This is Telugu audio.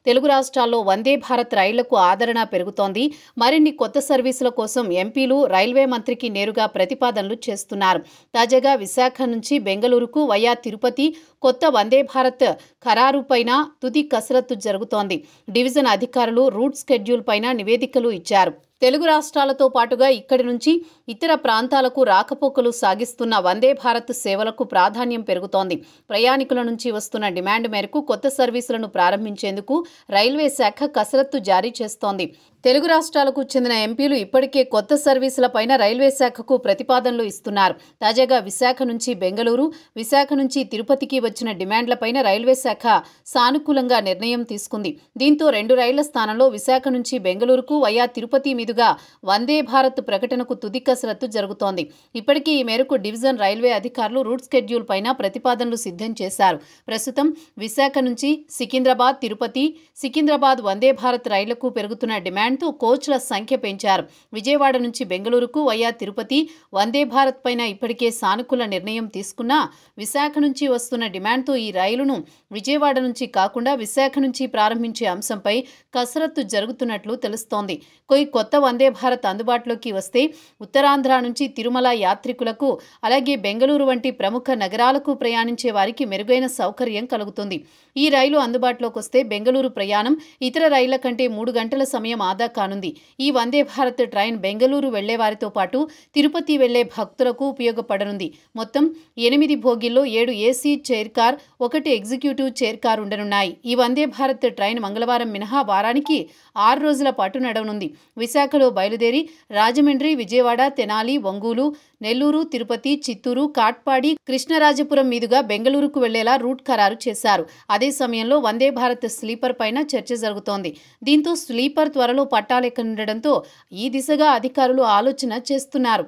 తెలుగు రాష్ట్రాల్లో వందే భారత్ రైళ్లకు ఆదరణ పెరుగుతోంది. మరిన్ని కొత్త సర్వీసుల కోసం ఎంపీలు రైల్వే మంత్రికి నేరుగా ప్రతిపాదనలు చేస్తున్నారు. తాజాగా విశాఖ నుంచి బెంగళూరుకు వయా తిరుపతి కొత్త వందే భారత్ ఖరారుపైన తుది కసరత్తు జరుగుతోంది. డివిజన్ అధికారులు రూట్ షెడ్యూల్ పైన నివేదికలు ఇచ్చారు. తెలుగు రాష్ట్రాలతో పాటుగా ఇక్కడి నుంచి ఇతర ప్రాంతాలకు రాకపోకలు సాగిస్తున్న వందే భారత్ సేవలకు ప్రాధాన్యం పెరుగుతోంది. ప్రయాణికుల నుంచి వస్తున్న డిమాండ్ మేరకు కొత్త సర్వీసులను ప్రారంభించేందుకు రైల్వే శాఖ కసరత్తు జారీ చేస్తోంది. తెలుగు రాష్ట్రాలకు చెందిన ఎంపీలు ఇప్పటికే కొత్త సర్వీసులపైన రైల్వే శాఖకు ప్రతిపాదనలు ఇస్తున్నారు. తాజాగా విశాఖ నుంచి బెంగళూరు, విశాఖ నుంచి తిరుపతికి వచ్చిన డిమాండ్లపైన రైల్వే శాఖ సానుకూలంగా నిర్ణయం తీసుకుంది. దీంతో 2 రైళ్ల స్థానంలో విశాఖ నుంచి బెంగళూరుకు వయా తిరుపతి మీదుగా వందే భారత్ ప్రకటనకు తుది కసరత్తు జరుగుతోంది. ఇప్పటికీ ఈ మేరకు డివిజన్ రైల్వే అధికారులు రూట్ షెడ్యూల్ పైన ప్రతిపాదనలు సిద్ధం చేశారు. ప్రస్తుతం విశాఖ నుంచి సికింద్రాబాద్, తిరుపతి, సికింద్రాబాద్ వందే భారత్ రైళ్లకు పెరుగుతున్న డిమాండ్తో కోచ్ల సంఖ్య పెంచారు. విజయవాడ నుంచి బెంగళూరుకు వయా తిరుపతి వందే భారత్ పైన ఇప్పటికే సానుకూల నిర్ణయం తీసుకున్నా విశాఖ నుంచి వస్తున్న డిమాండ్తో ఈ రైలును విజయవాడ నుంచి కాకుండా విశాఖ నుంచి ప్రారంభించే అంశంపై కసరత్తు జరుగుతున్నట్లు తెలుస్తోంది. కొత్త వందే భారత్ అందుబాటులోకి వస్తే ఉత్తరాంధ్ర నుంచి తిరుమల యాత్రికులకు, అలాగే బెంగళూరు వంటి ప్రముఖ నగరాలకు ప్రయాణించే వారికి మెరుగైన సౌకర్యం కలుగుతుంది. ఈ రైలు అందుబాటులోకి వస్తే బెంగళూరు ప్రయాణం ఇతర రైళ్ల కంటే 3 గంటల సమయం ఆదా కానుంది. ఈ వందే భారత్ ట్రైన్ బెంగళూరు వెళ్లే వారితో పాటు తిరుపతి వెళ్లే భక్తులకు ఉపయోగపడనుంది. మొత్తం 8 బోగీల్లో 7 AC chair car, 1 executive chair car ఉండనున్నాయి. ఈ వందే భారత్ ట్రైన్ మంగళవారం మినహా వారానికి 6 రోజుల పాటు నడవనుంది. విశాఖలో బయలుదేరి రాజమండ్రి, విజయవాడ, తెనాలి, ఒంగోలు, నెల్లూరు, తిరుపతి, చిత్తూరు, కాట్పాడి, కృష్ణరాజపురం మీదుగా బెంగళూరుకు వెళ్లేలా రూట్ ఖరారు చేశారు. అదే సమయంలో వందే భారత్ స్లీపర్ పైన చర్చ జరుగుతోంది. దీంతో స్లీపర్ త్వరలో పట్టాలెక్కనుండటంతో ఈ దిశగా అధికారులు ఆలోచన చేస్తున్నారు.